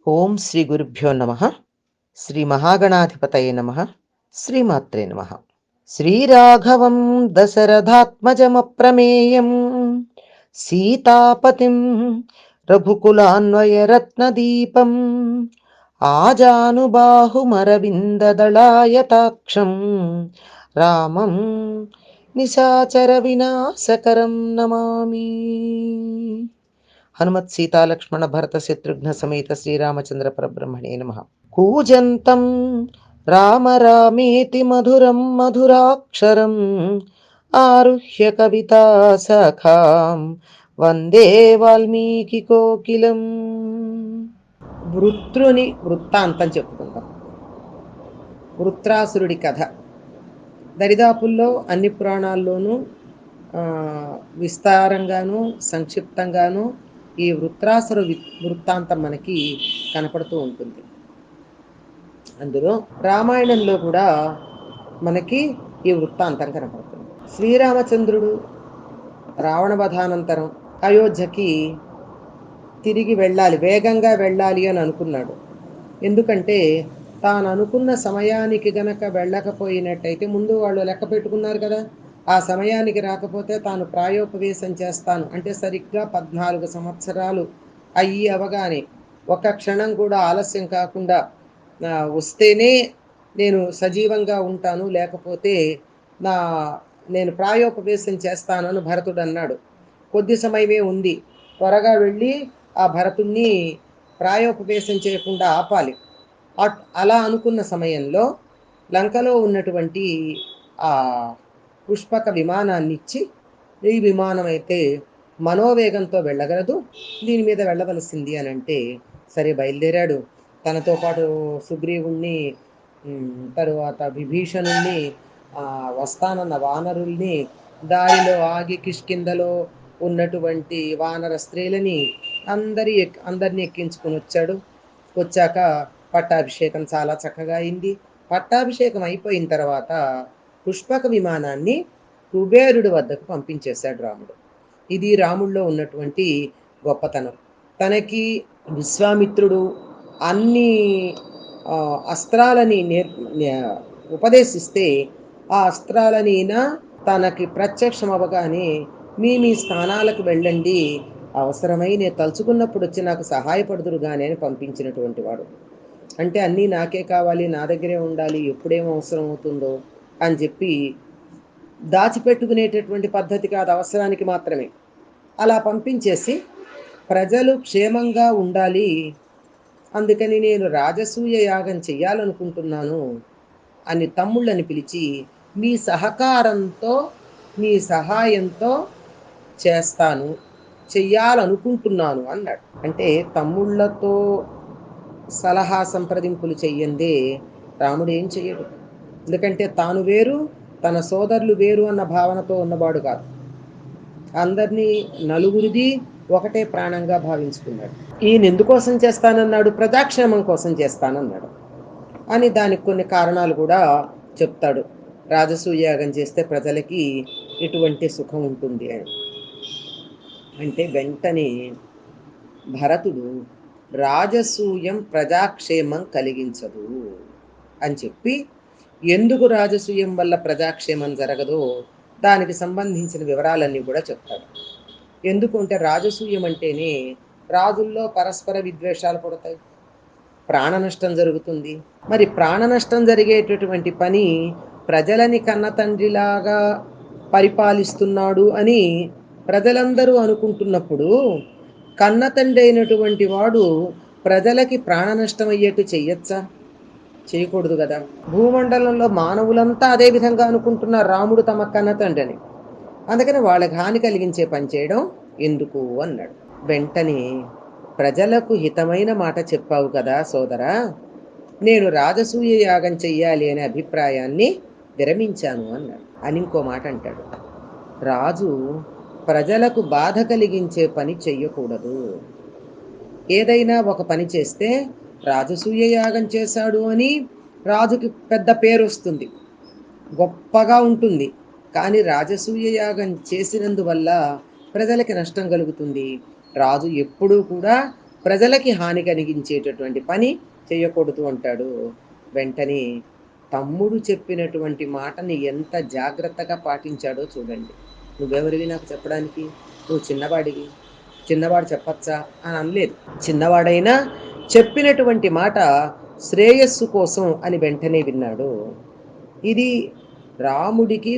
ఓం శ్రీ గురుభ్యో నమ. శ్రీ మహాగణాధిపతయ నమ. శ్రీమాత్రే నమ. శ్రీరాఘవం దశరథాత్మజమప్రమేయం సీతాపతిం రఘుకులాన్వయరత్నదీపం ఆజానుబాహుమరవిందదళాయతాక్షం రామం నిశాచర వినాశకరం నమామి. హనుమత్ సీతాలక్ష్మణ భరత శత్రుఘ్న సమేత శ్రీరామచంద్ర పరబ్రహ్మణే నమః. కూజంతం రామ రామేతి మధురం మధురాక్షరం ఆరుహ్య కవితా సఖాం వందే వాల్మీకి కోకిలం. వృత్రుని వృత్తాంతం చెప్పుకుందాం. వృత్రాసురుడి కథ దరిదాపుల్లో అన్ని పురాణాల్లోనూ విస్తారంగాను సంక్షిప్తంగాను ఈ వృత్రాసుర వృత్తాంతం మనకి కనపడుతూ ఉంటుంది. అందులో రామాయణంలో కూడా మనకి ఈ వృత్తాంతం కనపడుతుంది. శ్రీరామచంద్రుడు రావణ వధానంతరం అయోధ్యకి తిరిగి వెళ్ళాలి, వేగంగా వెళ్ళాలి అని అనుకున్నాడు. ఎందుకంటే తాను అనుకున్న సమయానికి గనక వెళ్ళకపోయినట్టయితే, ముందు వాళ్ళు లెక్క పెట్టుకున్నారు కదా, ఆ సమయానికి రాకపోతే తాను ప్రాయోపవేశం చేస్తాను అంటే సరిగ్గా 14 సంవత్సరాలు అవగానే ఒక క్షణం కూడా ఆలస్యం కాకుండా వస్తేనే నేను సజీవంగా ఉంటాను, లేకపోతే నేను ప్రాయోపవేశం చేస్తాను అని భరతుడు అన్నాడు. కొద్ది సమయమే ఉంది, త్వరగా వెళ్ళి ఆ భరతుణ్ణి ప్రాయోపవేశం చేయకుండా ఆపాలి. అలా అనుకున్న సమయంలో లంకలో ఉన్నటువంటి ఆ పుష్పక విమానాన్ని ఇచ్చి, ఈ విమానం అయితే మనోవేగంతో వెళ్ళగలదు, దీని మీద వెళ్ళవలసింది అని అంటే సరే బయలుదేరాడు. తనతో పాటు సుగ్రీవుణ్ణి, తరువాత విభీషణుణ్ణి, వస్తానన్న వానరుల్ని, దారిలో ఆగి కిష్కిందలో ఉన్నటువంటి వానర స్త్రీలని అందరినీ ఎక్కించుకొని వచ్చాడు. వచ్చాక పట్టాభిషేకం చాలా చక్కగా అయింది. పట్టాభిషేకం అయిపోయిన తర్వాత పుష్పక విమానాన్ని కుబేరుడి వద్దకు పంపించేశాడు రాముడు. ఇది రాముడిలో ఉన్నటువంటి గొప్పతనం. తనకి విశ్వామిత్రుడు అన్ని అస్త్రాలని ఉపదేశిస్తే ఆ అస్త్రాలనైనా తనకి ప్రత్యక్షం అవ్వగానే మీ స్థానాలకు వెళ్ళండి, అవసరమై నేను తలుచుకున్నప్పుడు వచ్చి నాకు సహాయపడుదురు కానీ అని పంపించినటువంటి వాడు. అంటే అన్నీ నాకే కావాలి, నా దగ్గరే ఉండాలి, ఎప్పుడేం అవసరం అవుతుందో అని చెప్పి దాచిపెట్టుకునేటటువంటి పద్ధతి కాదు, అవసరానికి మాత్రమే. అలా పంపించేసి ప్రజలు క్షేమంగా ఉండాలి, అందుకని నేను రాజసూయ యాగం చెయ్యాలనుకుంటున్నాను అని తమ్ముళ్ళని పిలిచి మీ సహకారంతో, మీ సహాయంతో చేస్తాను, చెయ్యాలనుకుంటున్నాను అన్నాడు. అంటే తమ్ముళ్ళతో సలహా సంప్రదింపులు చెయ్యందే రాముడు ఏం చెయ్యడు. ఎందుకంటే తాను వేరు, తన సోదరులు వేరు అన్న భావనతో ఉన్నవాడు కాదు. అందరినీ నలుగురిది ఒకటే ప్రాణంగా భావించుకున్నాడు. ఈయన ఎందుకోసం చేస్తానన్నాడు? ప్రజాక్షేమం కోసం చేస్తానన్నాడు అని దానికి కొన్ని కారణాలు కూడా చెప్తాడు. రాజసూయాగం చేస్తే ప్రజలకి ఎటువంటి సుఖం ఉంటుంది అని. అంటే వెంటనే భరతుడు రాజసూయం ప్రజాక్షేమం కలిగించదు అని చెప్పి, ఎందుకు రాజసూయం వల్ల ప్రజాక్షేమం జరగదో దానికి సంబంధించిన వివరాలన్నీ కూడా చెప్తాడు. ఎందుకంటే రాజసూయం అంటేనే రాజుల్లో పరస్పర విద్వేషాలు పడతాయి, ప్రాణ నష్టం జరుగుతుంది. మరి ప్రాణ నష్టం జరిగేటటువంటి పని ప్రజలని కన్న తండ్రిలాగా పరిపాలిస్తున్నాడు అని ప్రజలందరూ అనుకుంటున్నప్పుడు కన్న తండ్రి అయినటువంటి వాడు ప్రజలకి ప్రాణ నష్టం అయ్యేట్టు చెయ్యొచ్చా? చేయకూడదు కదా. భూమండలంలో మానవులంతా అదే విధంగా అనుకుంటున్నారు, రాముడు తమ కన్న తండ్రి అని. అందుకని వాళ్ళకి హాని కలిగించే పని చేయడం ఎందుకు అన్నాడు. వెంటనే ప్రజలకు హితమైన మాట చెప్పావు కదా సోదరా, నేను రాజసూయ యాగం చెయ్యాలి అనే అభిప్రాయాన్ని విరమించాను అన్నాడు. అని ఇంకో మాట అంటాడు, రాజు ప్రజలకు బాధ కలిగించే పని చెయ్యకూడదు. ఏదైనా ఒక పని చేస్తే రాజసూయ యాగం చేశాడు అని రాజుకి పెద్ద పేరు వస్తుంది, గొప్పగా ఉంటుంది. కానీ రాజసూయ యాగం చేసినందువల్ల ప్రజలకి నష్టం కలుగుతుంది. రాజు ఎప్పుడూ కూడా ప్రజలకి హాని కలిగించేటటువంటి పని చేయకూడదు అంటాడు. వెంటనే తమ్ముడు చెప్పినటువంటి మాటని ఎంత జాగ్రత్తగా పాటించాడో చూడండి. "నువ్వెవరివి నాకు చెప్పడానికి? నువ్వు చిన్నవాడివి. చిన్నవాడు చెప్పచ్చా?" అని అనలేదు. చిన్నవాడైనా చెప్పినటువంటి మాట శ్రేయస్సు కోసం అని వెంటనే విన్నాడు. ఇది రాముడికి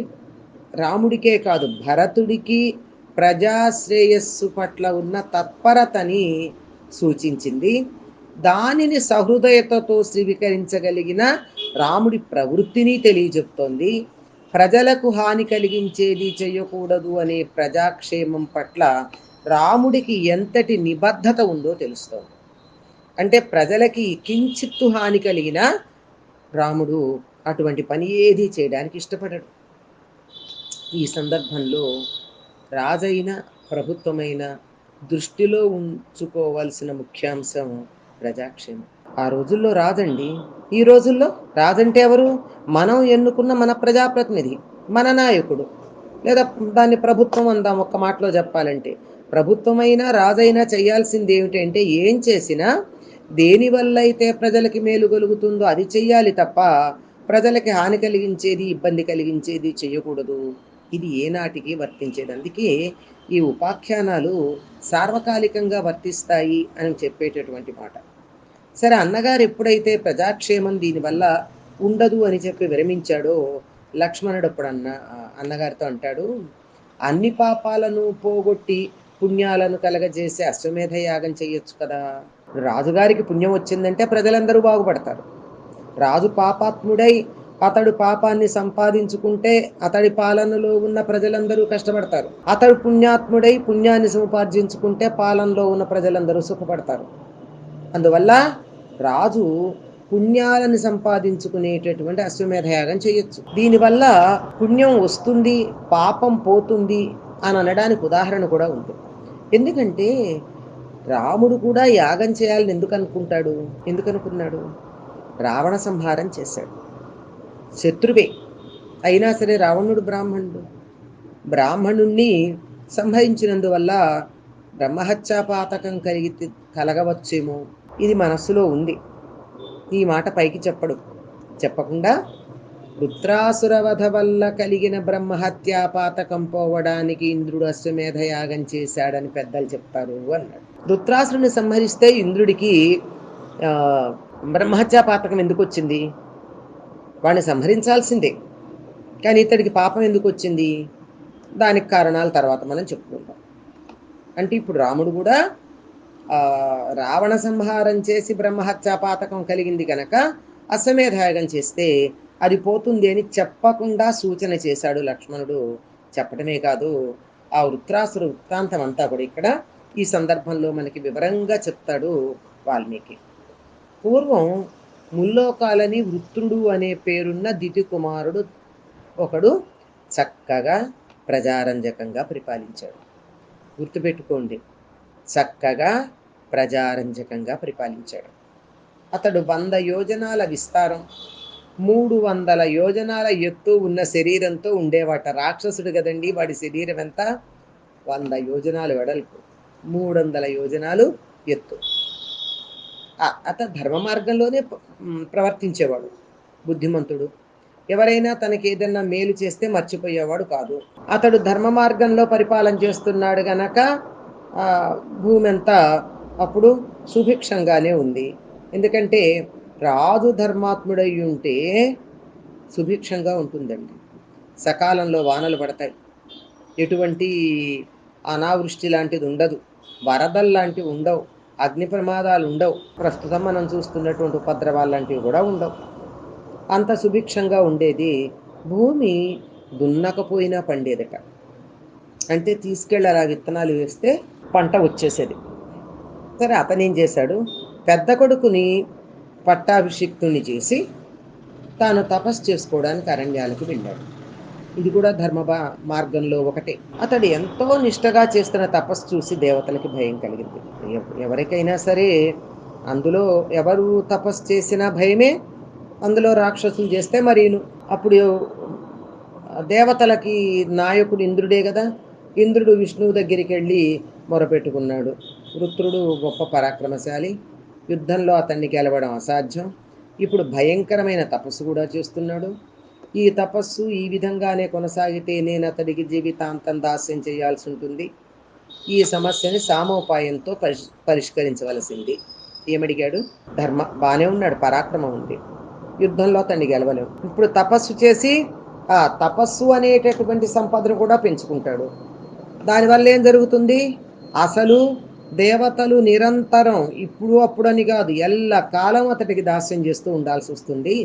రాముడికే కాదు, భరతుడికి ప్రజాశ్రేయస్సు పట్ల ఉన్న తత్పరతని సూచించింది. దానిని సహృదయతతో స్వీకరించగలిగిన రాముడి ప్రవృత్తిని తెలియజెప్తోంది. ప్రజలకు హాని కలిగించేది చేయకూడదు అనే ప్రజాక్షేమం పట్ల రాముడికి ఎంతటి నిబద్ధత ఉందో తెలుస్తోంది. అంటే ప్రజలకి కించిత్తు హాని కలిగినా రాముడు అటువంటి పని ఏదీ చేయడానికి ఇష్టపడడు. ఈ సందర్భంలో రాజైన, ప్రభుత్వమైన దృష్టిలో ఉంచుకోవాల్సిన ముఖ్యాంశం ప్రజాక్షేమం. ఆ రోజుల్లో రాజండి. ఈ రోజుల్లో రాజంటే ఎవరు? మనం ఎన్నుకున్న మన ప్రజాప్రతినిధి, మన నాయకుడు, లేదా దాన్ని ప్రభుత్వం అందాం ఒక్క మాటలో చెప్పాలంటే. ప్రభుత్వమైనా రాజైనా చేయాల్సింది ఏమిటంటే, ఏం చేసినా దేనివల్ల అయితే ప్రజలకి మేలు కలుగుతుందో అది చెయ్యాలి తప్ప ప్రజలకి హాని కలిగించేది, ఇబ్బంది కలిగించేది చెయ్యకూడదు. ఇది ఏనాటికి వర్తించేది. అందుకే ఈ ఉపాఖ్యానాలు సార్వకాలికంగా వర్తిస్తాయి అని చెప్పేటటువంటి మాట. సరే, అన్నగారు ఎప్పుడైతే ప్రజాక్షేమం దీనివల్ల ఉండదు అని చెప్పి విరమించాడో, లక్ష్మణుడు అప్పుడు అన్నగారితో అంటాడు, అన్ని పాపాలను పోగొట్టి పుణ్యాలను కలగజేసే అశ్వమేధ యాగం చెయ్యొచ్చు కదా. రాజుగారికి పుణ్యం వచ్చిందంటే ప్రజలందరూ బాగుపడతారు. రాజు పాపాత్ముడై అతడు పాపాన్ని సంపాదించుకుంటే అతడి పాలనలో ఉన్న ప్రజలందరూ కష్టపడతారు. అతడు పుణ్యాత్ముడై పుణ్యాన్ని సంపాదించుకుంటే పాలనలో ఉన్న ప్రజలందరూ సుఖపడతారు. అందువల్ల రాజు పుణ్యాలను సంపాదించుకునేటటువంటి అశ్వమేధ యాగం చేయొచ్చు. దీనివల్ల పుణ్యం వస్తుంది, పాపం పోతుంది అని అనడానికి ఉదాహరణ కూడా ఉంది. ఎందుకంటే రాముడు కూడా యాగం చేయాలని ఎందుకు అనుకున్నాడు? రావణ సంహారం చేశాడు. శత్రువే అయినా సరే రావణుడు బ్రాహ్మణుణ్ణి సంహరించినందువల్ల బ్రహ్మహత్యాపాతకం కలగవచ్చేమో, ఇది మనస్సులో ఉంది. ఈ మాట పైకి చెప్పకుండా వృత్రాసురవధ వల్ల కలిగిన బ్రహ్మహత్యాపాతకం పోవడానికి ఇంద్రుడు అశ్వమేధ యాగం చేశాడని పెద్దలు చెప్తారు అన్నాడు. వృత్రాసురుని సంహరిస్తే ఇంద్రుడికి బ్రహ్మహత్యాపాతకం ఎందుకు వచ్చింది? వాడిని సంహరించాల్సిందే, కానీ ఇతడికి పాపం ఎందుకు వచ్చింది? దానికి కారణాలు తర్వాత మనం చెప్పుకుందాం. అంటే ఇప్పుడు రాముడు కూడా రావణ సంహారం చేసి బ్రహ్మహత్యాపాతకం కలిగింది కనుక అశ్వమేధయాగం చేస్తే అది పోతుంది అని చెప్పకుండా సూచన చేశాడు లక్ష్మణుడు. చెప్పడమే కాదు, ఆ వృత్రాసుర వృత్తాంతం అంతా కూడా ఇక్కడ ఈ సందర్భంలో మనకి వివరంగా చెప్తాడు వాల్మీకి. పూర్వం ముల్లోకాలని వృత్రుడు అనే పేరున్న దితి కుమారుడు ఒకడు చక్కగా ప్రజారంజకంగా పరిపాలించాడు. గుర్తుపెట్టుకోండి, చక్కగా ప్రజారంజకంగా పరిపాలించాడు. అతడు 100 యోజనాల విస్తారం, 300 యోజనాల ఎత్తు ఉన్న శరీరంతో ఉండేవాట. రాక్షసుడు కదండి, వాడి శరీరం ఎంత? 100 యోజనాలు వెడల్పు, 300 యోజనాలు ఎత్తు. అతను ధర్మ మార్గంలోనే ప్రవర్తించేవాడు, బుద్ధిమంతుడు. ఎవరైనా తనకి ఏదన్నా మేలు చేస్తే మర్చిపోయేవాడు కాదు. అతడు ధర్మ మార్గంలో పరిపాలన చేస్తున్నాడు గనక భూమి అంతా అప్పుడు సుభిక్షంగానే ఉంది. ఎందుకంటే రాజు ధర్మాత్ముడై ఉంటే సుభిక్షంగా ఉంటుందండి. సకాలంలో వానలు పడతాయి, ఎటువంటి అనావృష్టి లాంటిది ఉండదు, వరదలు లాంటివి ఉండవు, అగ్ని ప్రమాదాలు ఉండవు, ప్రస్తుతం మనం చూస్తున్నటువంటి ఉపద్రవాలు లాంటివి కూడా ఉండవు. అంత సుభిక్షంగా ఉండేది. భూమి దున్నకపోయినా పండేదట. అంటే తీసుకెళ్ళి అలా విత్తనాలు వేస్తే పంట వచ్చేసేది. సరే, అతనేం చేశాడు? పెద్ద కొడుకుని పట్టాభిషిక్తుని చేసి తాను తపస్సు చేసుకోవడానికి అరణ్యాలకు వెళ్ళాడు. ఇది కూడా ధర్మ మార్గంలో ఒకటే. అతడు ఎంతో నిష్టగా చేస్తున్న తపస్సు చూసి దేవతలకి భయం కలిగింది. ఎవరికైనా సరే అందులో ఎవరు తపస్సు చేసినా భయమే, అందులో రాక్షసులు చేస్తే మరీను. అప్పుడు దేవతలకి నాయకుడు ఇంద్రుడే కదా. ఇంద్రుడు విష్ణువు దగ్గరికి వెళ్ళి మొరపెట్టుకున్నాడు. వృత్రుడు గొప్ప పరాక్రమశాలి, యుద్ధంలో అతన్ని గెలవడం అసాధ్యం. ఇప్పుడు భయంకరమైన తపస్సు కూడా చేస్తున్నాడు. ఈ తపస్సు ఈ విధంగానే కొనసాగితే నేను అతడికి జీవితాంతం దాస్యం చేయాల్సి ఉంటుంది. ఈ సమస్యని సామోపాయంతో పరిష్కరించవలసింది. ఏమడిగాడు? ధర్మ బానే ఉన్నాడు, పరాక్రమం ఉంది, యుద్ధంలో అతన్ని గెలవలేం. ఇప్పుడు తపస్సు చేసి ఆ తపస్సు అనేటటువంటి సంపదను కూడా పెంచుకుంటాడు. దానివల్ల ఏం జరుగుతుంది? అసలు దేవతలు నిరంతరం ఇప్పుడు అప్పుడని కాదు, ఎల్ల కాలం అతడికి దాస్యం చేస్తూ ఉండాల్సి వస్తుంది.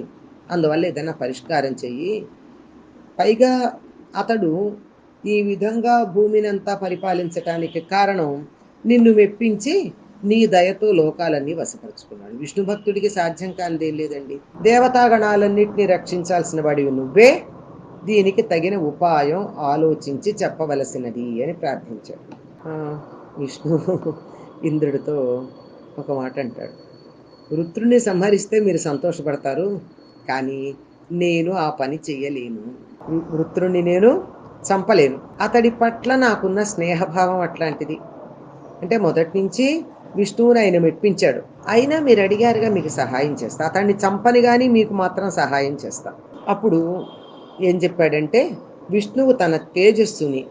అందువల్ల ఏదైనా పరిష్కారం చెయ్యి. పైగా అతడు ఈ విధంగా భూమిని అంతా పరిపాలించటానికి కారణం నిన్ను మెప్పించి నీ దయతో లోకాలన్నీ వశపరుచుకున్నాడు. విష్ణు భక్తుడికి సాధ్యం కానిదేం లేదండి. దేవతాగణాలన్నింటినీ రక్షించాల్సిన వాడివి నువ్వే, దీనికి తగిన ఉపాయం ఆలోచించి చెప్పవలసినది అని ప్రార్థించాడు. విష్ణు ఇంద్రుడితో ఒక మాట అంటాడు. వృత్రుని సంహరిస్తే మీరు సంతోషపడతారు, కానీ నేను ఆ పని చెయ్యలేను. వృత్రుని నేను చంపలేను. అతడి పట్ల నాకున్న స్నేహభావం అట్లాంటిది. అంటే మొదటి నుంచి విష్ణువుని ఆయన మెప్పించాడు. అయినా మీరు అడిగారుగా, మీకు సహాయం చేస్తా, అతన్ని చంపని కానీ మీకు మాత్రం సహాయం చేస్తా. అప్పుడు ఏం చెప్పాడంటే, విష్ణువు తన తేజస్సుని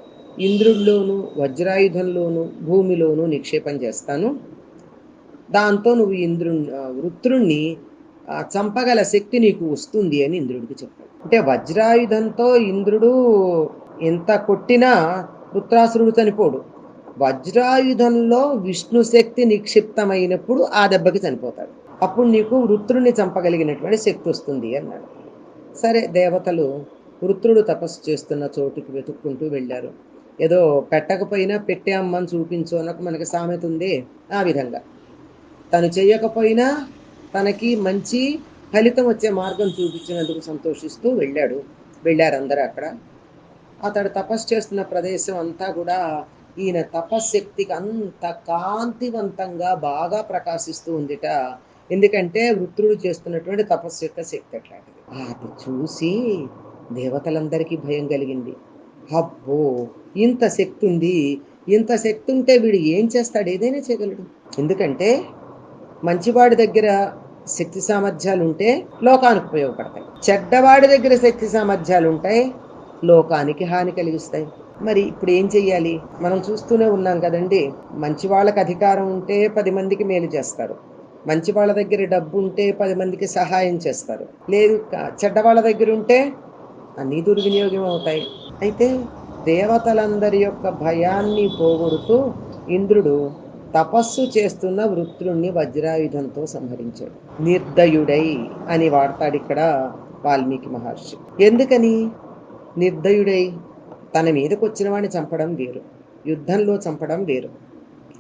ఇంద్రుడిలోను వజ్రాయుధంలోను భూమిలోను నిక్షేపం చేస్తాను, దాంతో నువ్వు వృత్రుణ్ణి చంపగల శక్తి నీకు వస్తుంది అని ఇంద్రుడికి చెప్పాడు. అంటే వజ్రాయుధంతో ఇంద్రుడు ఎంత కొట్టినా వృత్రాసురుడు చనిపోడు. వజ్రాయుధంలో విష్ణు శక్తి నిక్షిప్తమైనప్పుడు ఆ దెబ్బకి చనిపోతాడు. అప్పుడు నీకు వృత్రుణ్ణి చంపగలిగినటువంటి శక్తి వస్తుంది అన్నాడు. సరే, దేవతలు వృత్రుడు తపస్సు చేస్తున్న చోటుకి వెతుక్కుంటూ వెళ్ళారు. ఏదో పెట్టకపోయినా పెట్టే అమ్మని చూపించు అన్నకు మనకి సామెత ఉంది. ఆ విధంగా తను చేయకపోయినా తనకి మంచి ఫలితం వచ్చే మార్గం చూపించినందుకు సంతోషిస్తూ వెళ్ళారు అందరూ అక్కడ. అతడు తపస్సు చేస్తున్న ప్రదేశం అంతా కూడా ఈయన తపశ్శక్తికి అంత కాంతివంతంగా బాగా ప్రకాశిస్తూ ఉందిట. ఎందుకంటే వృత్రుడు చేస్తున్నటువంటి తపస్సు యొక్క శక్తి అట్లాంటిది. అది చూసి దేవతలందరికీ భయం కలిగింది. అబ్బో, ఇంత శక్తి ఉంది, ఇంత శక్తి ఉంటే వీడు ఏం చేస్తాడు? ఏదైనా చేయగలడు. ఎందుకంటే మంచివాడి దగ్గర శక్తి సామర్థ్యాలు ఉంటే లోకానికి ఉపయోగపడతాయి, చెడ్డవాడి దగ్గర శక్తి సామర్థ్యాలు ఉంటాయి, లోకానికి హాని కలిగిస్తాయి. మరి ఇప్పుడు ఏం చెయ్యాలి? మనం చూస్తూనే ఉన్నాం కదండి, మంచి వాళ్ళకి అధికారం ఉంటే 10 మందికి మేలు చేస్తారు, మంచి వాళ్ళ దగ్గర డబ్బు ఉంటే 10 మందికి సహాయం చేస్తారు, లేదు చెడ్డవాళ్ళ దగ్గర ఉంటే అన్నీ దుర్వినియోగం అవుతాయి. అయితే దేవతలందరి యొక్క భయాన్ని పోగొడుతూ ఇంద్రుడు తపస్సు చేస్తున్న వృత్రుణ్ణి వజ్రాయుధంతో సంహరించాడు. నిర్దయుడై అని వాడతాడు ఇక్కడ వాల్మీకి మహర్షి. ఎందుకని నిర్దయుడై? తన మీదకి వచ్చిన వాడిని చంపడం వేరు, యుద్ధంలో చంపడం వేరు,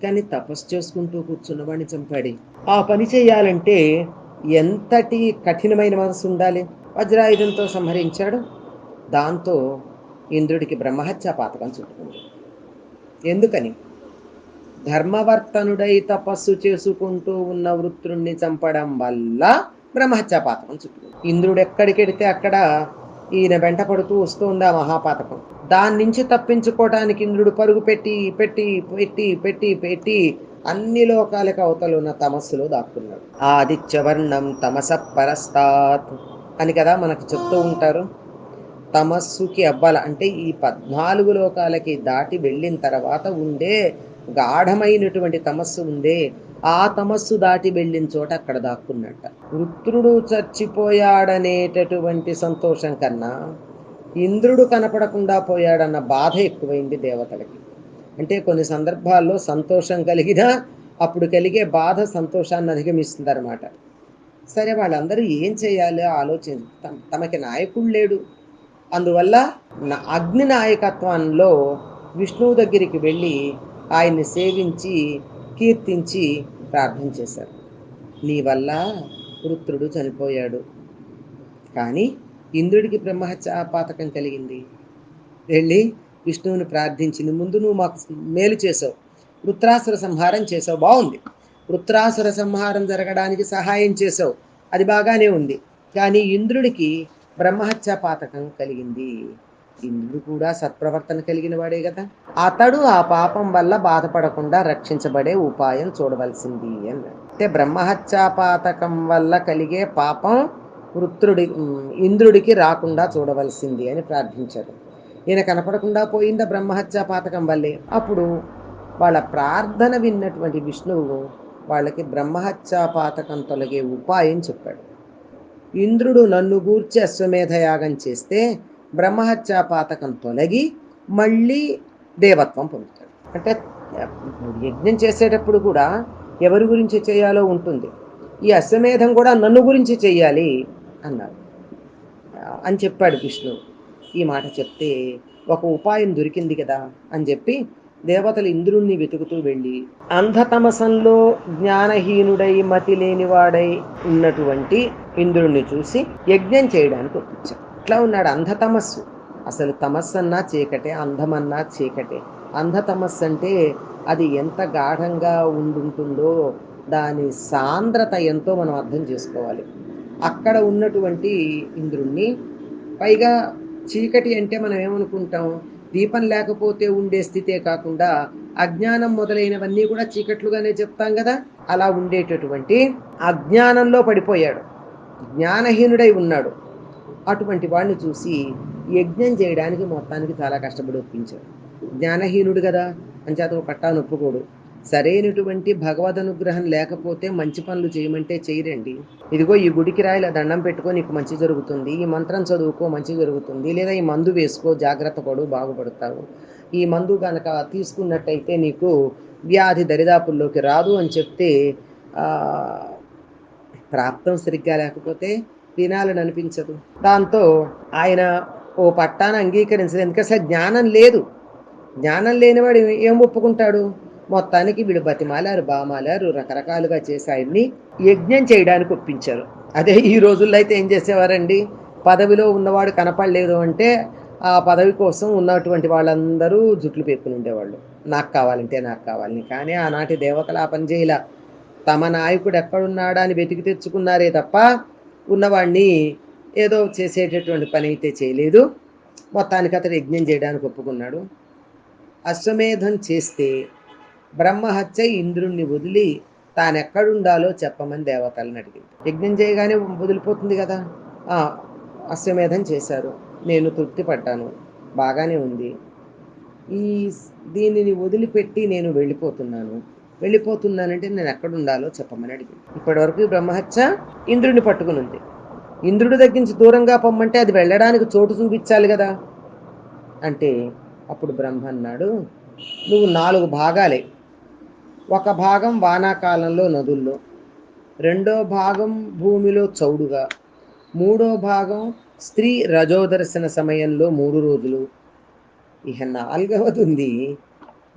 కానీ తపస్సు చేసుకుంటూ కూర్చున్న వాడిని చంపాడు. ఆ పని చేయాలంటే ఎంతటి కఠినమైన మనసు ఉండాలి. వజ్రాయుధంతో సంహరించాడు. దాంతో ఇంద్రుడికి బ్రహ్మహత్యా పాతకం చుట్టుకుంది. ఎందుకని? ధర్మవర్తనుడై తపస్సు చేసుకుంటూ ఉన్న వృత్రుణ్ణి చంపడం వల్ల బ్రహ్మహత్యా పాతకం చుట్టుకుంది. ఇంద్రుడు ఎక్కడికెడితే అక్కడ ఈయన వెంట పడుతూ వస్తుంది ఆ మహాపాతకం. దాని నుంచి తప్పించుకోవడానికి ఇంద్రుడు పరుగు పెట్టి పెట్టి పెట్టి పెట్టి పెట్టి అన్ని లోకాలకు అవతలున్న తమస్సులో దాక్కున్నాడు. ఆదిత్యవర్ణం తమస పరస్తాత్ అని కదా మనకు చెప్తూ ఉంటారు. తమస్సుకి అవ్వాల అంటే ఈ 14 లోకాలకి దాటి వెళ్ళిన తర్వాత ఉండే గాఢమైనటువంటి తమస్సు ఉందే, ఆ తమస్సు దాటి వెళ్ళిన చోట అక్కడ దాక్కున్నట్ట. వృత్రుడు చచ్చిపోయాడనేటటువంటి సంతోషం కన్నా ఇంద్రుడు కనపడకుండా పోయాడన్న బాధ ఎక్కువైంది దేవతలకి. అంటే కొన్ని సందర్భాల్లో సంతోషం కలిగినా అప్పుడు కలిగే బాధ సంతోషాన్ని అధిగమిస్తుంది అనమాట. సరే, వాళ్ళందరూ ఏం చేయాలో తమకి నాయకుడు లేడు. అందువల్ల అగ్ని నాయకత్వంలో విష్ణువు దగ్గరికి వెళ్ళి ఆయన్ని సేవించి కీర్తించి ప్రార్థన చేశారు. నీ వల్ల వృత్రుడు చనిపోయాడు, కానీ ఇంద్రుడికి బ్రహ్మహత్యా పాతకం కలిగింది. వెళ్ళి విష్ణువుని ప్రార్థించింది. ముందు నువ్వు మాకు మేలు చేసావు, వృత్రాసుర సంహారం చేసావు, బాగుంది. వృత్రాసుర సంహారం జరగడానికి సహాయం చేసావు, అది బాగానే ఉంది. కానీ ఇంద్రుడికి బ్రహ్మహత్యా పాతకం కలిగింది. ఇంద్రుడు కూడా సత్ప్రవర్తన కలిగిన వాడే కదా. అతడు ఆ పాపం వల్ల బాధపడకుండా రక్షించబడే ఉపాయం చూడవలసింది అన్నాడు. అంటే బ్రహ్మహత్యాపాతకం వల్ల కలిగే పాపం ఇంద్రుడికి రాకుండా చూడవలసింది అని ప్రార్థించారు. ఈయన కనపడకుండా పోయిందా బ్రహ్మహత్యా పాతకం వల్లే. అప్పుడు వాళ్ళ ప్రార్థన విన్నటువంటి విష్ణువు వాళ్ళకి బ్రహ్మహత్యా పాతకం తొలగే ఉపాయం చెప్పాడు. ఇంద్రుడు నన్ను గూర్చి అశ్వమేధ యాగం చేస్తే బ్రహ్మహత్యా పాతకం తొలగి మళ్ళీ దేవత్వం పొందుతాడు. అంటే యజ్ఞం చేసేటప్పుడు కూడా ఎవరి గురించి చేయాలో ఉంటుంది. ఈ అశ్వమేధం కూడా నన్ను గురించి చెయ్యాలి అన్నారు అని చెప్పాడు విష్ణు. ఈ మాట చెప్తే ఒక ఉపాయం దొరికింది కదా అని చెప్పి దేవతలు ఇంద్రుణ్ణి వెతుకుతూ వెళ్ళి అంధతమసంలో జ్ఞానహీనుడై మతి లేనివాడై ఉన్నటువంటి ఇంద్రుణ్ణి చూసి యజ్ఞం చేయడానికి ఒప్పించాడు. ఇట్లా ఉన్నాడు అంధతమస్సు. అసలు తమస్సు అన్నా చీకటే, అందమన్నా చీకటే. అంధతమస్సు అంటే అది ఎంత గాఢంగా ఉండుంటుందో దాని సాంద్రత ఎంతో మనం అర్థం చేసుకోవాలి. అక్కడ ఉన్నటువంటి ఇంద్రుణ్ణి, పైగా చీకటి అంటే మనం ఏమనుకుంటాం, దీపం లేకపోతే ఉండే స్థితే కాకుండా అజ్ఞానం మొదలైనవన్నీ కూడా చీకట్లుగానే చెప్తాం కదా. అలా ఉండేటటువంటి అజ్ఞానంలో పడిపోయాడు, జ్ఞానహీనుడై ఉన్నాడు. అటువంటి వాడిని చూసి యజ్ఞం చేయడానికి మొత్తానికి చాలా కష్టపడి ఒప్పించాడు. జ్ఞానహీనుడు కదా, అంచేత పట్టాను ఒప్పుకోడు. సరైనటువంటి భగవద్ అనుగ్రహం లేకపోతే మంచి పనులు చేయమంటే చేయరండి. ఇదిగో ఈ గుడికి రాయిలా దండం పెట్టుకో నీకు మంచి జరుగుతుంది, ఈ మంత్రం చదువుకో మంచి జరుగుతుంది, లేదా ఈ మందు వేసుకో జాగ్రత్త పడు బాగుపడతావు, ఈ మందు కనుక తీసుకున్నట్టయితే నీకు వ్యాధి దరిదాపుల్లోకి రాదు అని చెప్తే ప్రాప్తం సరిగ్గా లేకపోతే వినాలని అనిపించదు. దాంతో ఆయన ఓ పట్టాన అంగీకరించలేదు. ఎందుకంటే అసలు జ్ఞానం లేదు. జ్ఞానం లేనివాడు ఏం ఒప్పుకుంటాడు. మొత్తానికి వీళ్ళు బతిమాలారు, బామాలారు, రకరకాలుగా చేసి ఆయన్ని యజ్ఞం చేయడానికి ఒప్పించారు. అదే ఈ రోజుల్లో అయితే ఏం చేసేవారండి, పదవిలో ఉన్నవాడు కనపడలేదు అంటే ఆ పదవి కోసం ఉన్నటువంటి వాళ్ళందరూ జుట్లు పెక్కుని ఉండేవాళ్ళు, నాకు కావాలంటే నాకు కావాలని. కానీ ఆనాటి దేవతలు ఆ పని చేయలా. తమ నాయకుడు ఎక్కడున్నాడా అని వెతికి తెచ్చుకున్నారే తప్ప ఉన్నవాడిని ఏదో చేసేటటువంటి పని అయితే చేయలేదు. మొత్తానికి అతడు యజ్ఞం చేయడానికి ఒప్పుకున్నాడు. అశ్వమేధం చేస్తే బ్రహ్మహత్య ఇంద్రుణ్ణి వదిలి తానెక్కడుండాలో చెప్పమని దేవతలను అడిగింది. యజ్ఞం చేయగానే వదిలిపోతుంది కదా. అశ్వమేధం చేశారు, నేను తృప్తి పడ్డాను, బాగానే ఉంది, ఈ దీనిని వదిలిపెట్టి నేను వెళ్ళిపోతున్నానంటే నేను ఎక్కడుండాలో చెప్పమని అడిగింది. ఇప్పటి వరకు బ్రహ్మహత్య ఇంద్రుడిని పట్టుకుని ఉంది. ఇంద్రుడి దగ్గర నుంచి దూరంగా పొమ్మంటే అది వెళ్ళడానికి చోటు చూపించాలి కదా. అంటే అప్పుడు బ్రహ్మ అన్నాడు, నువ్వు 4 భాగాలే. ఒక భాగం వానాకాలంలో నదుల్లో, రెండో భాగం భూమిలో చౌడుగా, మూడో భాగం స్త్రీ రజోదర్శన సమయంలో 3 రోజులు, ఇక 4వది ఉంది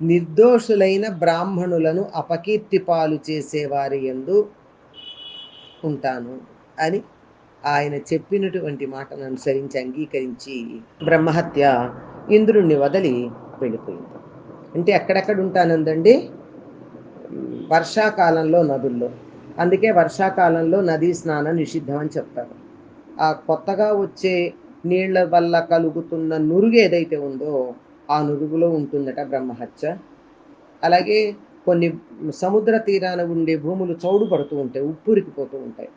నిర్దోషులైన బ్రాహ్మణులను అపకీర్తి పాలు చేసేవారి యందు ఉంటాను అని ఆయన చెప్పినటువంటి మాటను అనుసరించి అంగీకరించి బ్రహ్మహత్య ఇంద్రుణ్ణి వదిలి వెళ్ళిపోయింది. అంటే ఎక్కడెక్కడ ఉంటానందండి, వర్షాకాలంలో నదుల్లో. అందుకే వర్షాకాలంలో నదీ స్నానం నిషిద్ధం అని చెప్తారు. ఆ కొత్తగా వచ్చే నీళ్ల వల్ల కలుగుతున్న నురుగు ఏదైతే ఉందో ఆ నురుగులో ఉంటుందట బ్రహ్మహత్య. అలాగే కొన్ని సముద్ర తీరాన ఉండే భూములు చౌడు పడుతూ ఉంటాయి, ఉప్పురికిపోతూ ఉంటాయి.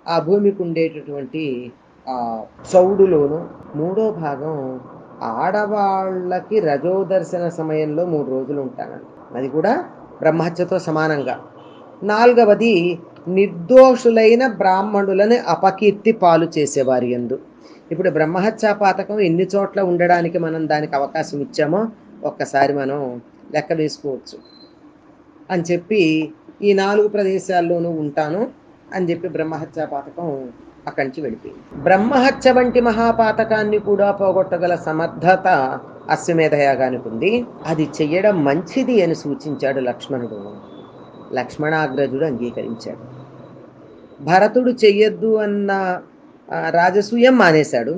ఆ భూమికి ఉండేటటువంటి ఆ చౌడులోను 3వ భాగం ఆడవాళ్ళకి రజోదర్శన సమయంలో 3 రోజులు ఉంటానండి, అది కూడా బ్రహ్మహత్యతో సమానంగా. 4వది నిర్దోషులైన బ్రాహ్మణులని అపకీర్తి పాలు చేసేవారి యందు. ఇప్పుడు బ్రహ్మహత్యా పాతకం ఎన్ని చోట్ల ఉండడానికి మనం దానికి అవకాశం ఇచ్చామో ఒక్కసారి మనం లెక్క వేసుకోవచ్చు. అని చెప్పి ఈ 4 ప్రదేశాల్లోనూ ఉంటాను అని చెప్పి బ్రహ్మహత్యా పాతకం అక్కడి నుంచి వెళ్ళిపోయింది. బ్రహ్మహత్య వంటి మహాపాతకాన్ని కూడా పోగొట్టగల సమర్థత అశ్వమేధయాగానికి ఉంది. అది చెయ్యడం మంచిది అని సూచించాడు లక్ష్మణుడు. లక్ష్మణాగ్రజుడు అంగీకరించాడు. భరతుడు చెయ్యొద్దు అన్న రాజసూయం మానేశాడు.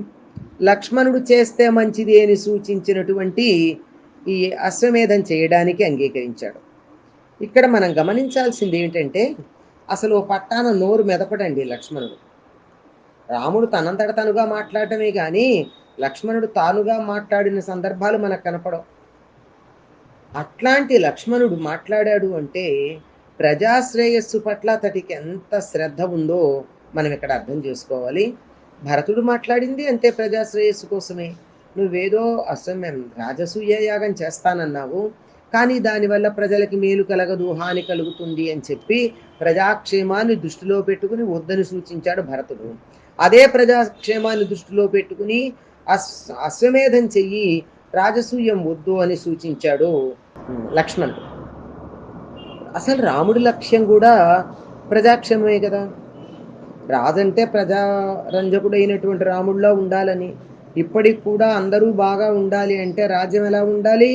లక్ష్మణుడు చేస్తే మంచిది అని సూచించినటువంటి ఈ అశ్వమేధం చేయడానికి అంగీకరించాడు. ఇక్కడ మనం గమనించాల్సింది ఏంటంటే, అసలు పట్టాన నోరు మెదపడండి లక్ష్మణుడు. రాముడు తనంతట తనుగా మాట్లాడటమే కానీ లక్ష్మణుడు తానుగా మాట్లాడిన సందర్భాలు మనకు కనపడవు. అట్లాంటి లక్ష్మణుడు మాట్లాడాడు అంటే ప్రజాశ్రేయస్సు పట్ల అతడికి ఎంత శ్రద్ధ ఉందో మనం ఇక్కడ అర్థం చేసుకోవాలి. భరతుడు మాట్లాడింది అంతే, ప్రజాశ్రేయస్సు కోసమే. నువ్వేదో అశ్వమేధం రాజసూయ యాగం చేస్తానన్నావు, కానీ దానివల్ల ప్రజలకి మేలు కలగదు, హాని కలుగుతుంది అని చెప్పి ప్రజాక్షేమాన్ని దృష్టిలో పెట్టుకుని వద్దని సూచించాడు భరతుడు. అదే ప్రజాక్షేమాన్ని దృష్టిలో పెట్టుకుని అశ్వమేధం చెయ్యి, రాజసూయం వద్దు అని సూచించాడు లక్ష్మణుడు. అసలు రాముడి లక్ష్యం కూడా ప్రజాక్షేమమే కదా. రాజంటే ప్రజారంజకుడైనటువంటి రాముడిలా ఉండాలని, ఇప్పటికి కూడా అందరూ బాగా ఉండాలి అంటే రాజ్యం ఎలా ఉండాలి,